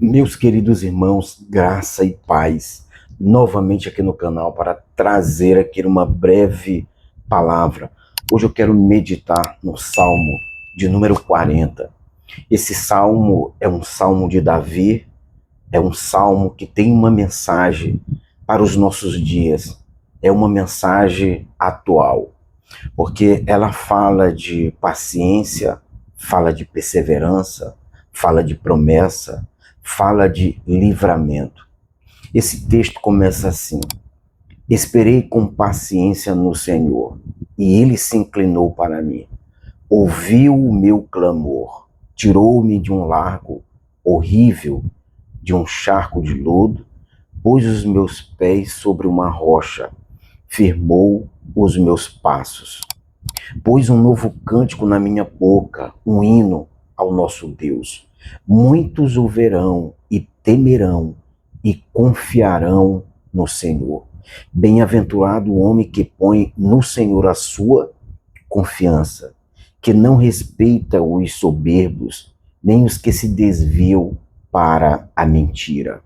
Meus queridos irmãos, graça e paz, novamente aqui no canal para trazer aqui uma breve palavra. Hoje eu quero meditar no Salmo de número 40. Esse salmo é um salmo de Davi, é um salmo que tem uma mensagem para os nossos dias, é uma mensagem atual, porque ela fala de paciência, fala de perseverança, fala de promessa, fala de livramento. Esse texto começa assim: Esperei com paciência no Senhor, e ele se inclinou para mim. Ouviu o meu clamor, tirou-me de um largo horrível, de um charco de lodo, pôs os meus pés sobre uma rocha, firmou os meus passos. Pôs um novo cântico na minha boca, um hino ao nosso Deus. Muitos o verão e temerão e confiarão no Senhor. Bem-aventurado o homem que põe no Senhor a sua confiança, que não respeita os soberbos, nem os que se desviam para a mentira.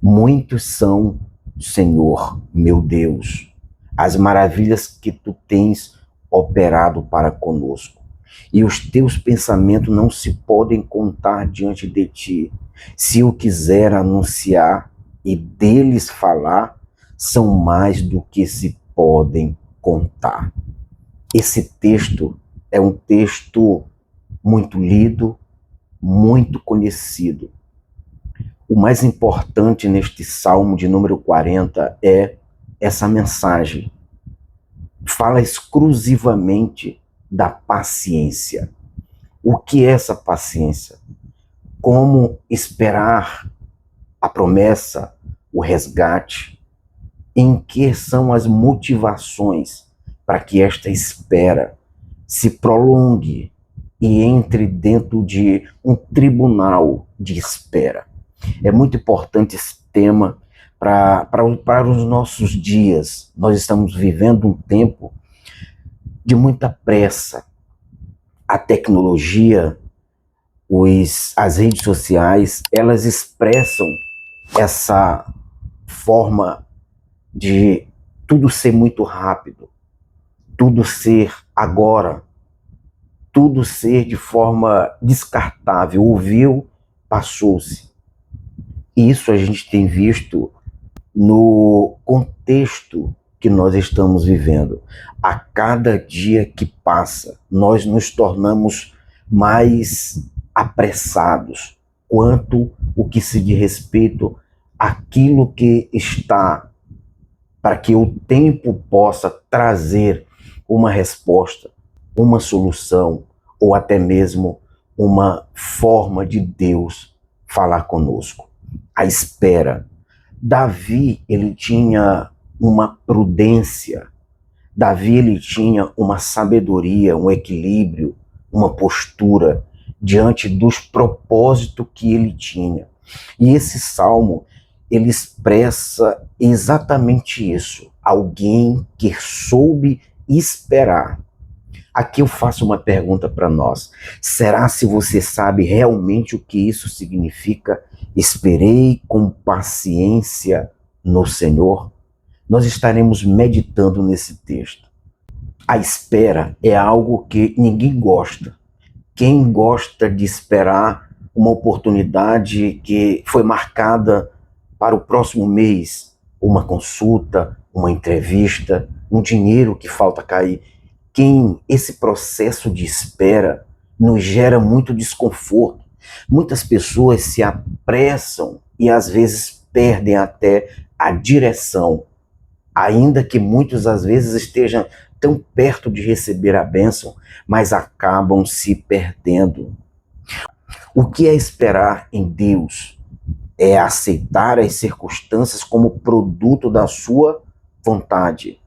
Muitos são, Senhor, meu Deus, as maravilhas que tu tens operado para conosco. E os teus pensamentos não se podem contar diante de ti. Se eu quiser anunciar e deles falar, são mais do que se podem contar. Esse texto é um texto muito lido, muito conhecido. O mais importante neste Salmo de número 40 é essa mensagem. Fala exclusivamente da paciência. O que é essa paciência? Como esperar a promessa, o resgate? Em que são as motivações para que esta espera se prolongue e entre dentro de um tribunal de espera? É muito importante esse tema para os nossos dias. Nós estamos vivendo um tempo de muita pressa. A tecnologia, as redes sociais, elas expressam essa forma de tudo ser muito rápido, tudo ser agora, tudo ser de forma descartável. Ouviu, passou-se. Isso a gente tem visto no contexto que nós estamos vivendo. A cada dia que passa, nós nos tornamos mais apressados quanto o que se diz respeito àquilo que está, para que o tempo possa trazer uma resposta, uma solução, ou até mesmo uma forma de Deus falar conosco. A espera. Davi, ele tinha uma prudência, Davi, ele tinha uma sabedoria, um equilíbrio, uma postura diante dos propósitos que ele tinha. E esse salmo, ele expressa exatamente isso. Alguém que soube esperar. Aqui eu faço uma pergunta para nós. Será se você sabe realmente o que isso significa? Esperei com paciência no Senhor. Nós estaremos meditando nesse texto. A espera é algo que ninguém gosta. Quem gosta de esperar uma oportunidade que foi marcada para o próximo mês, uma consulta, uma entrevista, um dinheiro que falta cair. Esse processo de espera nos gera muito desconforto. Muitas pessoas se apressam e às vezes perdem até a direção, ainda que muitos às vezes estejam tão perto de receber a bênção, mas acabam se perdendo. O que é esperar em Deus? É aceitar as circunstâncias como produto da sua vontade.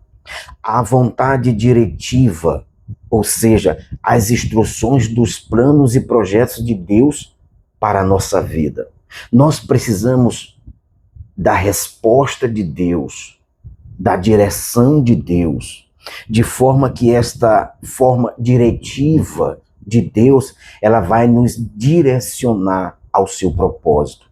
A vontade diretiva, ou seja, as instruções dos planos e projetos de Deus para a nossa vida. Nós precisamos da resposta de Deus, da direção de Deus, de forma que esta forma diretiva de Deus, ela vai nos direcionar ao seu propósito.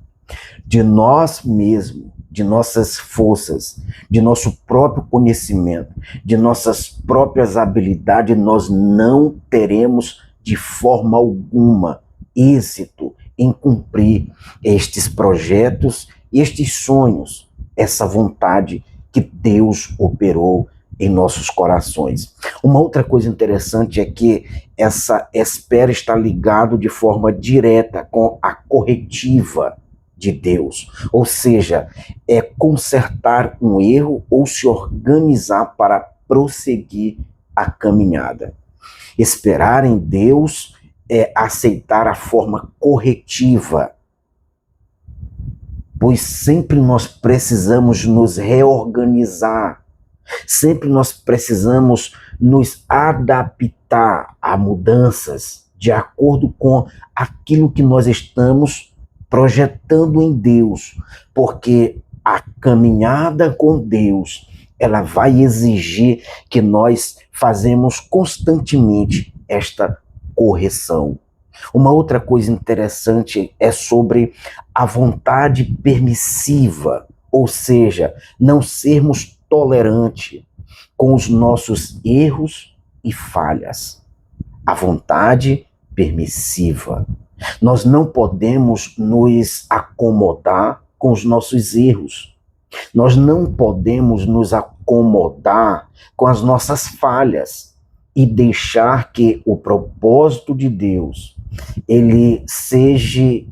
De nós mesmos, de nossas forças, de nosso próprio conhecimento, de nossas próprias habilidades, nós não teremos de forma alguma êxito em cumprir estes projetos, estes sonhos, essa vontade que Deus operou em nossos corações. Uma outra coisa interessante é que essa espera está ligada de forma direta com a corretiva de Deus, ou seja, é consertar um erro ou se organizar para prosseguir a caminhada. Esperar em Deus é aceitar a forma corretiva, pois sempre nós precisamos nos reorganizar, sempre nós precisamos nos adaptar a mudanças de acordo com aquilo que nós estamos projetando em Deus, porque a caminhada com Deus, ela vai exigir que nós fazemos constantemente esta correção. Uma outra coisa interessante é sobre a vontade permissiva, ou seja, não sermos tolerantes com os nossos erros e falhas. A vontade permissiva. Nós não podemos nos acomodar com os nossos erros. Nós não podemos nos acomodar com as nossas falhas e deixar que o propósito de Deus ele seja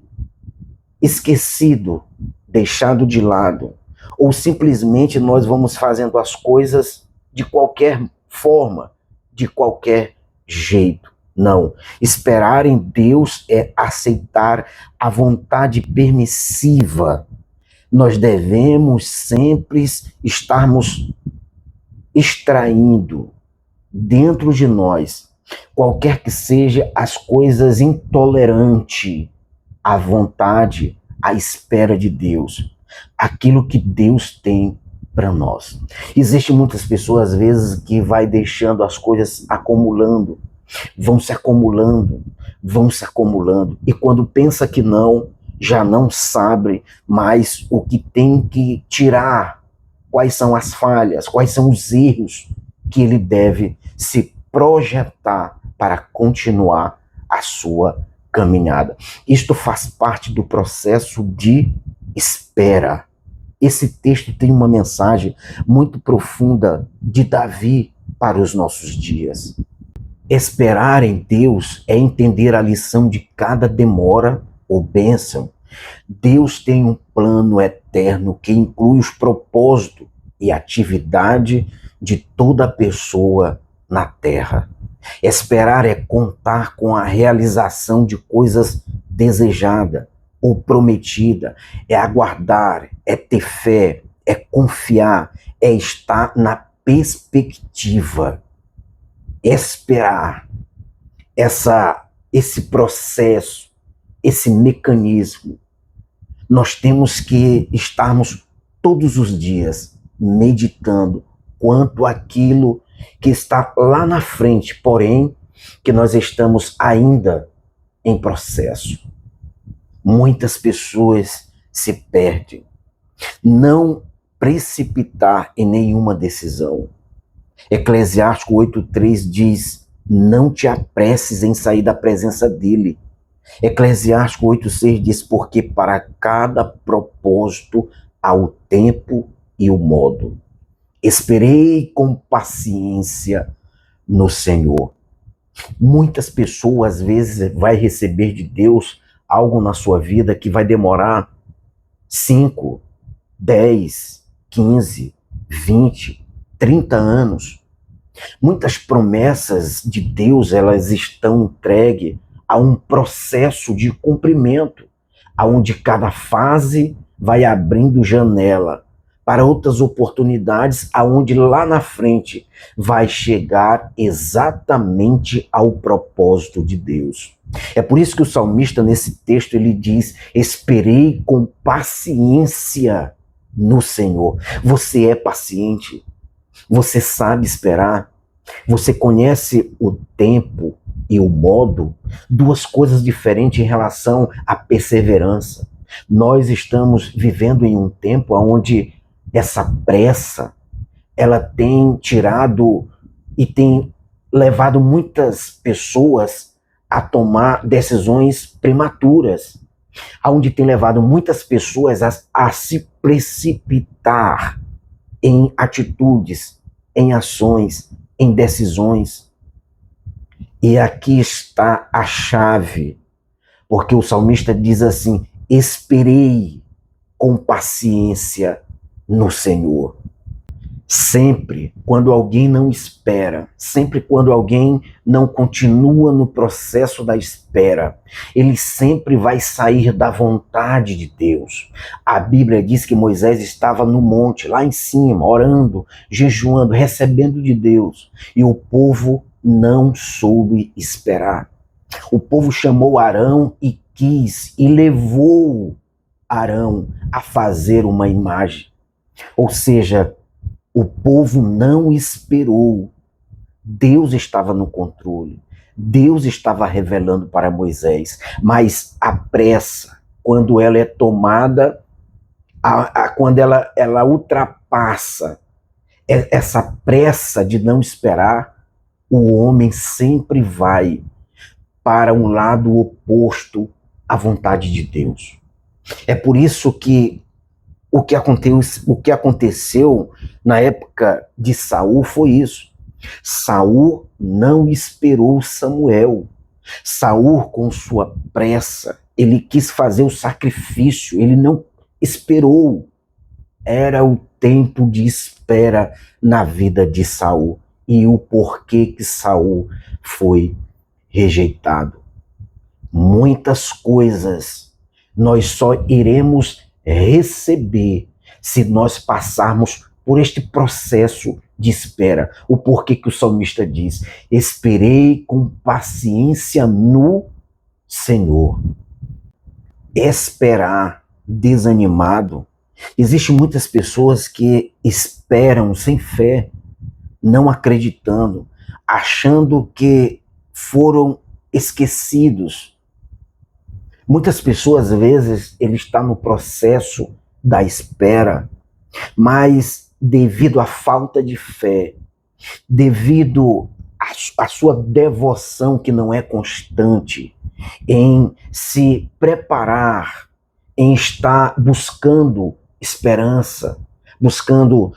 esquecido, deixado de lado, ou simplesmente nós vamos fazendo as coisas de qualquer forma, de qualquer jeito. Não. Esperar em Deus é aceitar a vontade permissiva. Nós devemos sempre estarmos extraindo dentro de nós, qualquer que seja as coisas intolerantes à vontade, à espera de Deus, aquilo que Deus tem para nós. Existem muitas pessoas, às vezes, que vai deixando as coisas acumulando, vão se acumulando, e quando pensa que não, já não sabe mais o que tem que tirar, quais são as falhas, quais são os erros que ele deve se projetar para continuar a sua caminhada. Isto faz parte do processo de espera. Esse texto tem uma mensagem muito profunda de Davi para os nossos dias. Esperar em Deus é entender a lição de cada demora ou bênção. Deus tem um plano eterno que inclui os propósitos e atividade de toda pessoa na terra. Esperar é contar com a realização de coisas desejadas ou prometidas, é aguardar, é ter fé, é confiar, é estar na perspectiva. Esperar, esse processo, esse mecanismo, nós temos que estarmos todos os dias meditando quanto àquilo que está lá na frente, porém, que nós estamos ainda em processo. Muitas pessoas se perdem. Não precipitar em nenhuma decisão. Eclesiástico 8:3 diz: não te apresses em sair da presença dele. Eclesiástico 8:6 diz: porque para cada propósito há o tempo e o modo. Esperei com paciência no Senhor. Muitas pessoas, às vezes, vai receber de Deus algo na sua vida que vai demorar 5, 10, 15, 20, 30 anos. Muitas promessas de Deus, elas estão entregues a um processo de cumprimento, onde cada fase vai abrindo janela para outras oportunidades, aonde lá na frente vai chegar exatamente ao propósito de Deus. É por isso que o salmista, nesse texto, ele diz: esperei com paciência no Senhor. Você é paciente? Você sabe esperar? Você conhece o tempo e o modo? Duas coisas diferentes em relação à perseverança. Nós estamos vivendo em um tempo onde essa pressa, ela tem tirado e tem levado muitas pessoas a tomar decisões prematuras, onde tem levado muitas pessoas a se precipitar em atitudes, em ações, em decisões. E aqui está a chave, porque o salmista diz assim: esperei com paciência no Senhor. Sempre quando alguém não espera, sempre quando alguém não continua no processo da espera, ele sempre vai sair da vontade de Deus. A Bíblia diz que Moisés estava no monte, lá em cima, orando, jejuando, recebendo de Deus, e o povo não soube esperar. O povo chamou Arão e levou Arão a fazer uma imagem. Ou seja, o povo não esperou. Deus estava no controle. Deus estava revelando para Moisés. Mas a pressa, quando ela é tomada, quando ela ultrapassa essa pressa de não esperar, o homem sempre vai para um lado oposto à vontade de Deus. É por isso que o que aconteceu na época de Saul foi isso. Saul não esperou Samuel. Saul, com sua pressa, ele quis fazer o sacrifício, ele não esperou. Era o tempo de espera na vida de Saul e o porquê que Saul foi rejeitado. Muitas coisas nós só iremos receber se nós passarmos por este processo de espera. O porquê que o salmista diz: esperei com paciência no Senhor. Esperar desanimado. Existem muitas pessoas que esperam sem fé, não acreditando, achando que foram esquecidos. Muitas pessoas, às vezes, ele está no processo da espera, mas devido à falta de fé, devido à sua devoção que não é constante, em se preparar, em estar buscando esperança, buscando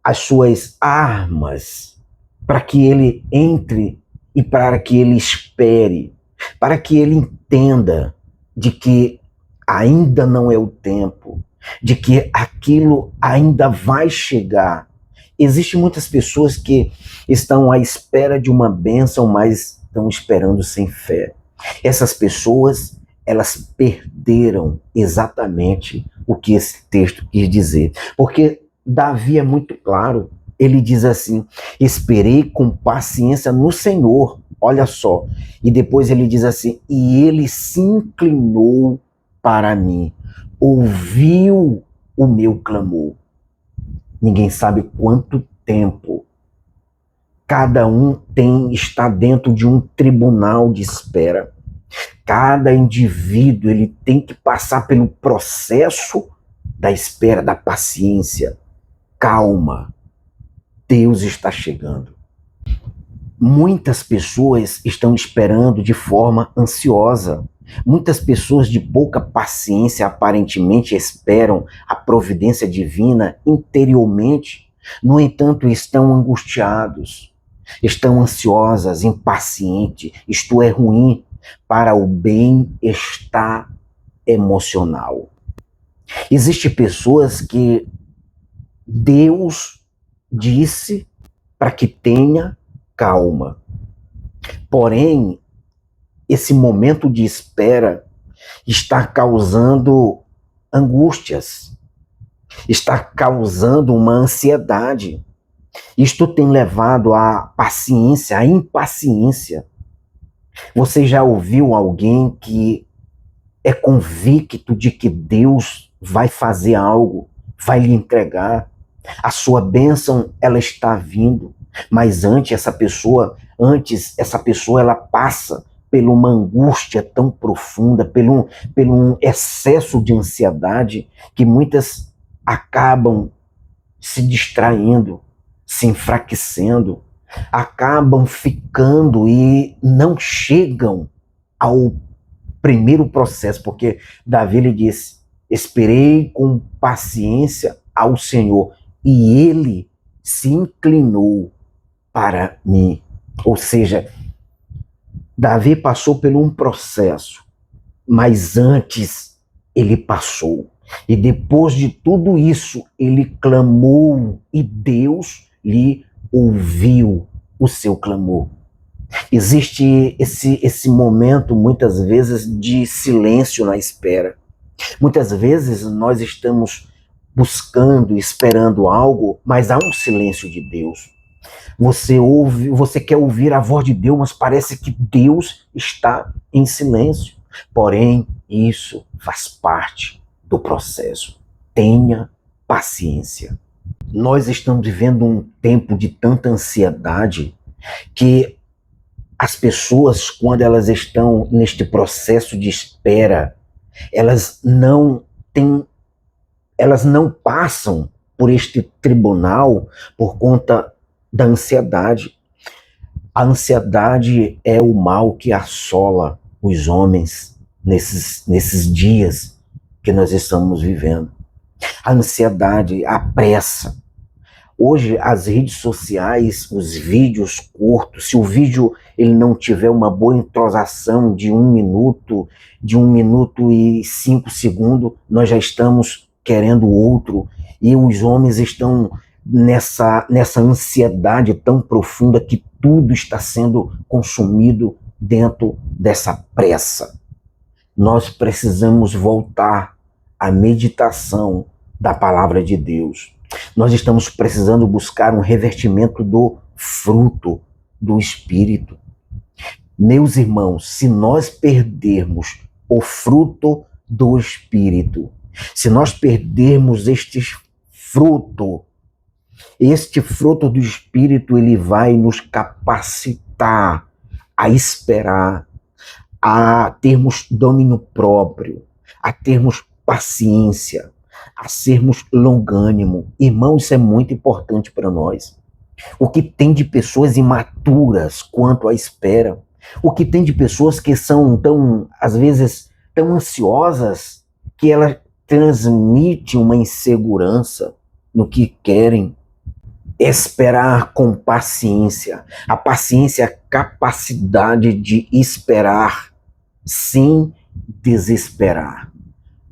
as suas armas para que ele entre e para que ele espere, para que ele entenda de que ainda não é o tempo, de que aquilo ainda vai chegar. Existem muitas pessoas que estão à espera de uma bênção, mas estão esperando sem fé. Essas pessoas, elas perderam exatamente o que esse texto quis dizer. Porque Davi é muito claro, ele diz assim: esperei com paciência no Senhor. Olha só. E depois ele diz assim: e ele se inclinou para mim, ouviu o meu clamor. Ninguém sabe quanto tempo cada um está dentro de um tribunal de espera. Cada indivíduo, ele tem que passar pelo processo da espera, da paciência. Calma, Deus está chegando. Muitas pessoas estão esperando de forma ansiosa. Muitas pessoas de pouca paciência aparentemente esperam a providência divina interiormente. No entanto, estão angustiados, estão ansiosas, impacientes. Isto é ruim para o bem-estar emocional. Existem pessoas que Deus disse para que tenha calma. Porém, esse momento de espera está causando angústias, está causando uma ansiedade. Isto tem levado à paciência, à impaciência. Você já ouviu alguém que é convicto de que Deus vai fazer algo, vai lhe entregar? A sua bênção, ela está vindo. Mas antes essa pessoa ela passa por uma angústia tão profunda, por um excesso de ansiedade, que muitas acabam se distraindo, se enfraquecendo, acabam ficando e não chegam ao primeiro processo, porque Davi lhe disse: esperei com paciência ao Senhor e ele se inclinou para mim. Ou seja, Davi passou por um processo, mas antes ele passou. E depois de tudo isso, ele clamou e Deus lhe ouviu o seu clamor. Existe esse momento, muitas vezes, de silêncio na espera. Muitas vezes nós estamos buscando, esperando algo, mas há um silêncio de Deus. Você quer ouvir a voz de Deus, mas parece que Deus está em silêncio. Porém, isso faz parte do processo. Tenha paciência. Nós estamos vivendo um tempo de tanta ansiedade que as pessoas, quando elas estão neste processo de espera, elas não passam por este tribunal por conta da ansiedade. A ansiedade é o mal que assola os homens nesses dias que nós estamos vivendo. A ansiedade, a pressa. Hoje, as redes sociais, os vídeos curtos, se o vídeo ele não tiver uma boa entrosação de 1 minuto, de 1 minuto e 5 segundos, nós já estamos querendo outro. E os homens estão nessa ansiedade tão profunda que tudo está sendo consumido dentro dessa pressa. Nós precisamos voltar à meditação da palavra de Deus. Nós estamos precisando buscar um revertimento do fruto do Espírito. Meus irmãos, se nós perdermos o fruto do Espírito, se nós perdermos este fruto do Espírito, ele vai nos capacitar a esperar, a termos domínio próprio, a termos paciência, a sermos longânimo. Irmão, isso é muito importante para nós. O que tem de pessoas imaturas quanto à espera, o que tem de pessoas que são tão, às vezes, tão ansiosas que elas transmitem uma insegurança no que querem. Esperar com paciência. A paciência é a capacidade de esperar sem desesperar.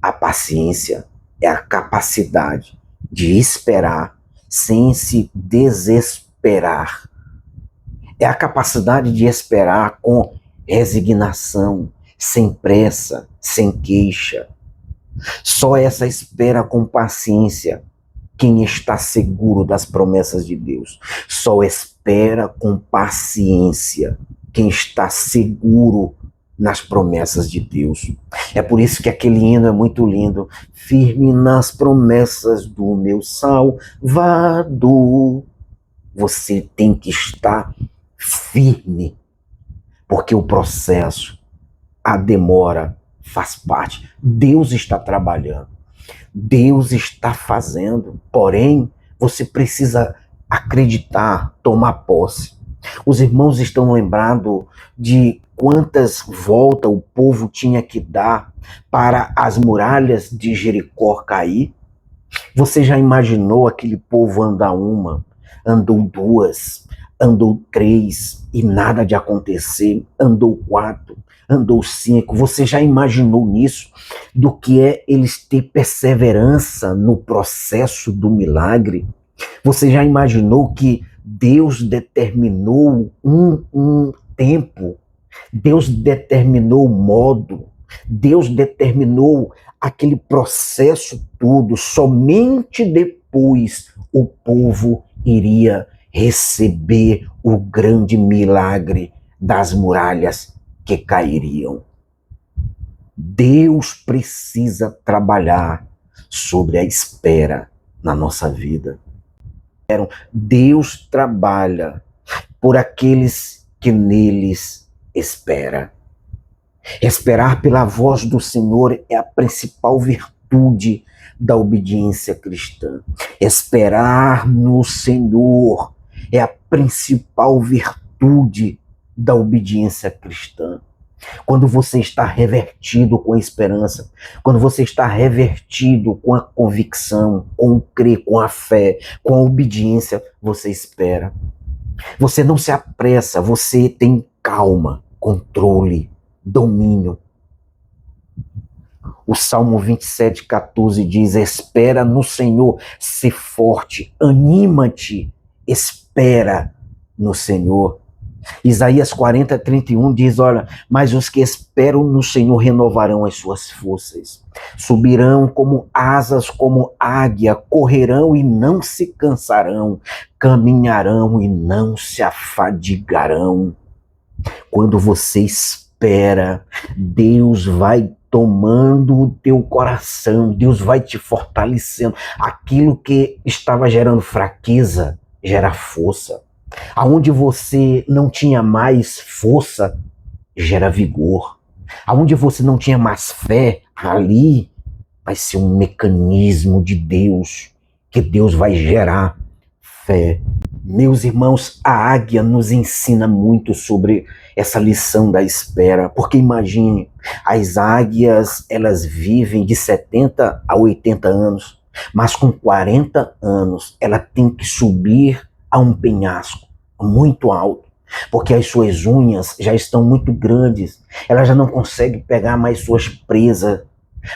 A paciência é a capacidade de esperar sem se desesperar. É a capacidade de esperar com resignação, sem pressa, sem queixa. Só essa espera com paciência quem está seguro das promessas de Deus. Só espera com paciência quem está seguro nas promessas de Deus. É por isso que aquele hino é muito lindo. Firme nas promessas do meu Salvador. Você tem que estar firme, porque o processo, a demora faz parte. Deus está trabalhando. Deus está fazendo, porém, você precisa acreditar, tomar posse. Os irmãos estão lembrados de quantas voltas o povo tinha que dar para as muralhas de Jericó cair? Você já imaginou aquele povo andar uma, andou duas, andou três e nada de acontecer, andou 4, andou 5, você já imaginou nisso? Do que é eles ter perseverança no processo do milagre? Você já imaginou que Deus determinou um tempo, Deus determinou o modo, Deus determinou aquele processo todo, somente depois o povo iria receber o grande milagre das muralhas que cairiam. Deus precisa trabalhar sobre a espera na nossa vida. Deus trabalha por aqueles que neles espera. Esperar pela voz do Senhor é a principal virtude da obediência cristã. Esperar no Senhor é a principal virtude da obediência cristã. Quando você está revertido com a esperança, quando você está revertido com a convicção, com o crer, com a fé, com a obediência, você espera. Você não se apressa, você tem calma, controle, domínio. O Salmo 27:14 diz: espera no Senhor, se forte, anima-te, espera no Senhor. Isaías 40:31 diz: olha, mas os que esperam no Senhor renovarão as suas forças, subirão como asas, como águia, correrão e não se cansarão, caminharão e não se afadigarão. Quando você espera, Deus vai tomando o teu coração, Deus vai te fortalecendo. Aquilo que estava gerando fraqueza, gera força. Aonde você não tinha mais força, gera vigor. Aonde você não tinha mais fé, ali vai ser um mecanismo de Deus, que Deus vai gerar fé. Meus irmãos, a águia nos ensina muito sobre essa lição da espera, porque imagine, as águias, elas vivem de 70 a 80 anos, mas com 40 anos, ela tem que subir a um penhasco muito alto, porque as suas unhas já estão muito grandes, ela já não consegue pegar mais suas presas,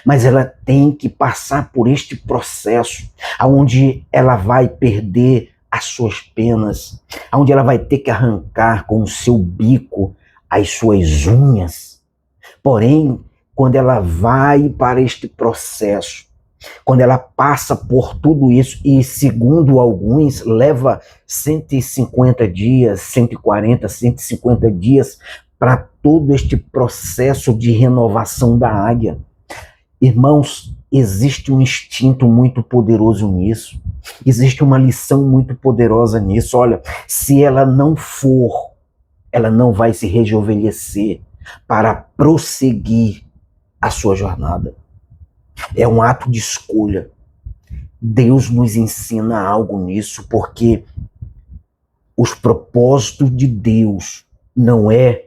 mas ela tem que passar por este processo, onde ela vai perder as suas penas, onde ela vai ter que arrancar com o seu bico as suas unhas. Porém, quando ela vai para este processo, quando ela passa por tudo isso, e segundo alguns, leva 150 dias, 140, 150 dias para todo este processo de renovação da águia. Irmãos, existe um instinto muito poderoso nisso. Existe uma lição muito poderosa nisso. Olha, se ela não for, ela não vai se rejuvenescer para prosseguir a sua jornada. É um ato de escolha. Deus nos ensina algo nisso, porque os propósitos de Deus não é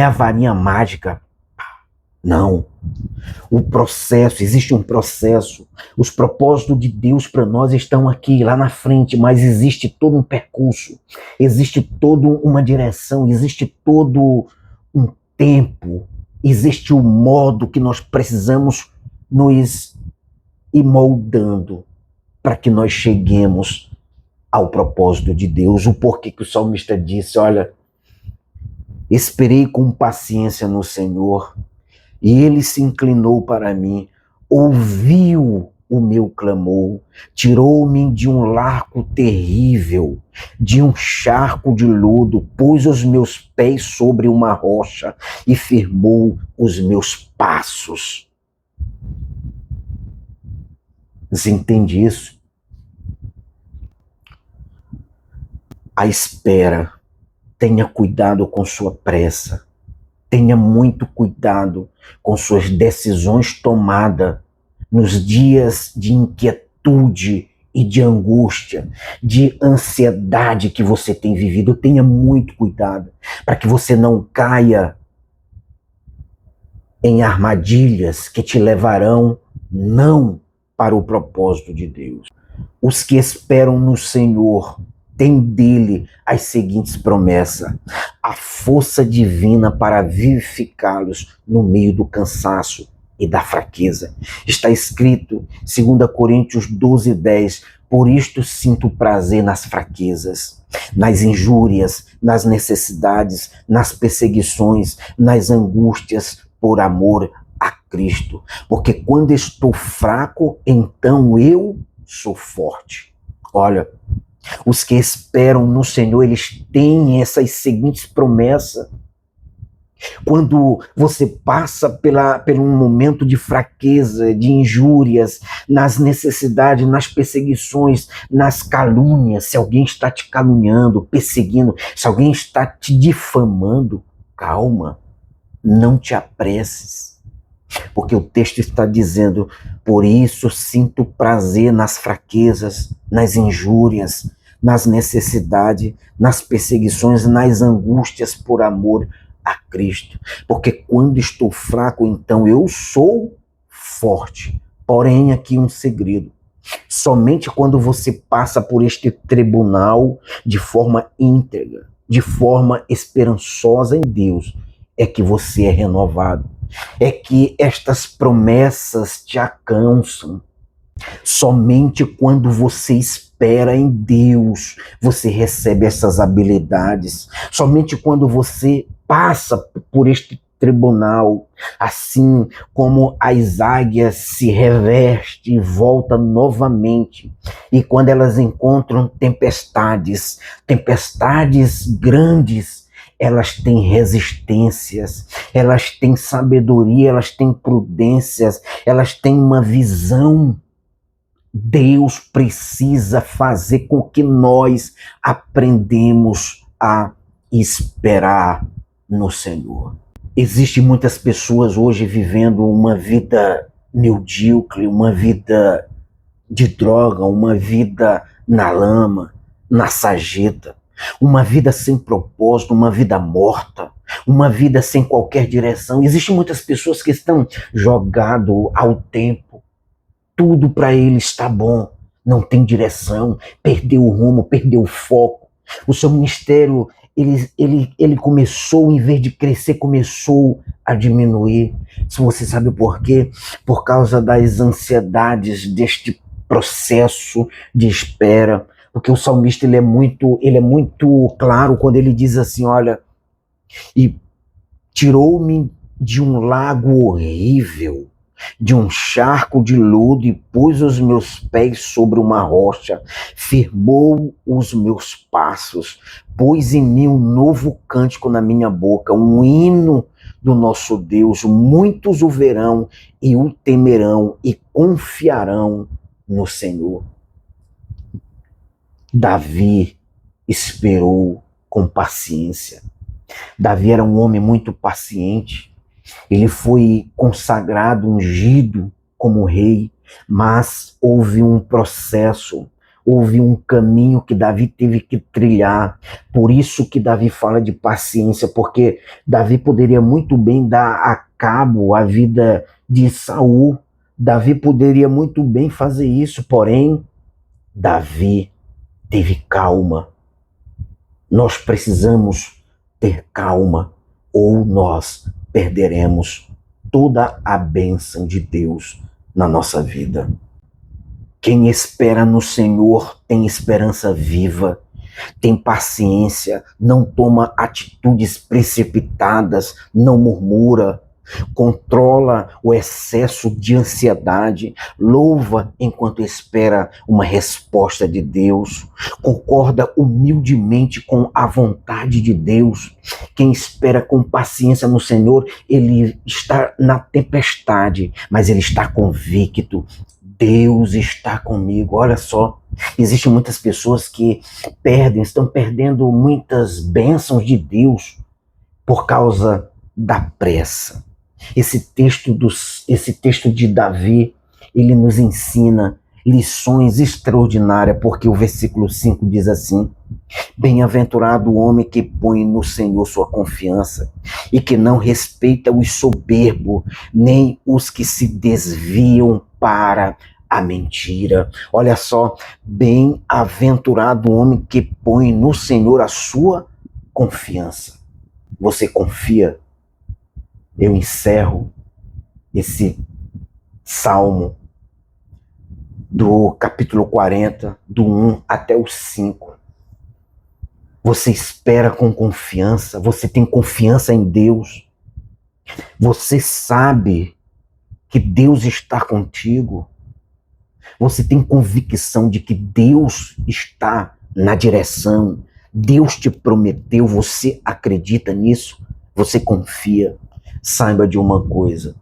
a varinha mágica. Não. O processo, existe um processo. Os propósitos de Deus para nós estão aqui, lá na frente, mas existe todo um percurso, existe toda uma direção, existe todo um tempo, existe o modo que nós precisamos nos ir moldando para que nós cheguemos ao propósito de Deus. O porquê que o salmista disse: olha, esperei com paciência no Senhor, e ele se inclinou para mim, ouviu o meu clamor, tirou-me de um largo terrível, de um charco de lodo, pôs os meus pés sobre uma rocha e firmou os meus passos. Você entende isso? A espera. Tenha cuidado com sua pressa. Tenha muito cuidado com suas decisões tomadas nos dias de inquietude e de angústia, de ansiedade que você tem vivido. Tenha muito cuidado para que você não caia em armadilhas que te levarão não para o propósito de Deus. Os que esperam no Senhor têm dele as seguintes promessas: a força divina para vivificá-los no meio do cansaço e da fraqueza. Está escrito, 2 Coríntios 12:10, por isto sinto prazer nas fraquezas, nas injúrias, nas necessidades, nas perseguições, nas angústias, por amor a Cristo. Porque quando estou fraco, então eu sou forte. Olha, os que esperam no Senhor, eles têm essas seguintes promessas. Quando você passa por um momento de fraqueza, de injúrias, nas necessidades, nas perseguições, nas calúnias, se alguém está te caluniando, perseguindo, se alguém está te difamando, calma. não te apresses, porque o texto está dizendo: por isso sinto prazer nas fraquezas, nas injúrias, nas necessidades, nas perseguições, nas angústias por amor a Cristo. Porque quando estou fraco, então eu sou forte. Porém, aqui um segredo. Somente quando você passa por este tribunal de forma íntegra, de forma esperançosa em Deus, é que você é renovado. É que estas promessas te alcançam. Somente quando você espera em Deus, você recebe essas habilidades. Somente quando você passa por este tribunal, assim como as águias se revestem e voltam novamente. E quando elas encontram tempestades, tempestades grandes, elas têm resistências, elas têm sabedoria, elas têm prudências, elas têm uma visão. Deus precisa fazer com que nós aprendemos a esperar no Senhor. Existem muitas pessoas hoje vivendo uma vida medíocre, uma vida de droga, uma vida na lama, na sarjeta, uma vida sem propósito, uma vida morta, uma vida sem qualquer direção. Existem muitas pessoas que estão jogadas ao tempo. Tudo para ele está bom, não tem direção, perdeu o rumo, perdeu o foco. O seu ministério, ele começou, em vez de crescer, começou a diminuir. Se você sabe por quê? Por causa das ansiedades deste processo de espera. Porque o salmista ele é muito claro quando ele diz assim, olha, e tirou-me de um lago horrível, de um charco de lodo e pôs os meus pés sobre uma rocha, firmou os meus passos, pôs em mim um novo cântico na minha boca, um hino do nosso Deus. Muitos o verão e o temerão e confiarão no Senhor. Davi esperou com paciência. Davi era um homem muito paciente. Ele foi consagrado, ungido como rei, mas houve um processo, houve um caminho que Davi teve que trilhar. Por isso que Davi fala de paciência, porque Davi poderia muito bem dar a cabo a vida de Saul. Davi poderia muito bem fazer isso, porém, Davi teve calma. Nós precisamos ter calma, ou nós perderemos toda a bênção de Deus na nossa vida. Quem espera no Senhor tem esperança viva, tem paciência, não toma atitudes precipitadas, não murmura, controla o excesso de ansiedade, louva enquanto espera uma resposta de Deus, concorda humildemente com a vontade de Deus. Quem espera com paciência no Senhor, ele está na tempestade, mas ele está convicto. Deus está comigo. Olha só, existem muitas pessoas que estão perdendo muitas bênçãos de Deus por causa da pressa. Esse texto de Davi, ele nos ensina lições extraordinárias, porque o versículo 5 diz assim: bem-aventurado o homem que põe no Senhor sua confiança e que não respeita os soberbos, nem os que se desviam para a mentira. Olha só, bem-aventurado o homem que põe no Senhor a sua confiança. Você confia? Eu encerro esse salmo do capítulo 40, do 1 até o 5. Você espera com confiança, você tem confiança em Deus, você sabe que Deus está contigo, você tem convicção de que Deus está na direção, Deus te prometeu, você acredita nisso, você confia. Saiba de uma coisa: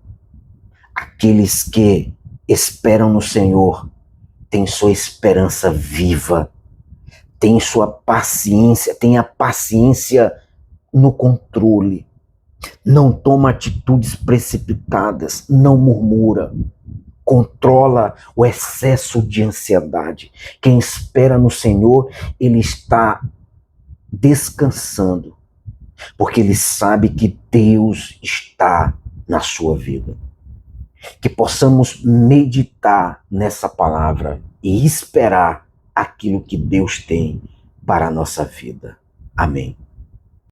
aqueles que esperam no Senhor têm sua esperança viva, têm sua paciência, têm a paciência no controle. Não toma atitudes precipitadas, não murmura. Controla o excesso de ansiedade. Quem espera no Senhor, ele está descansando, porque ele sabe que Deus está na sua vida. Que possamos meditar nessa palavra e esperar aquilo que Deus tem para a nossa vida. Amém.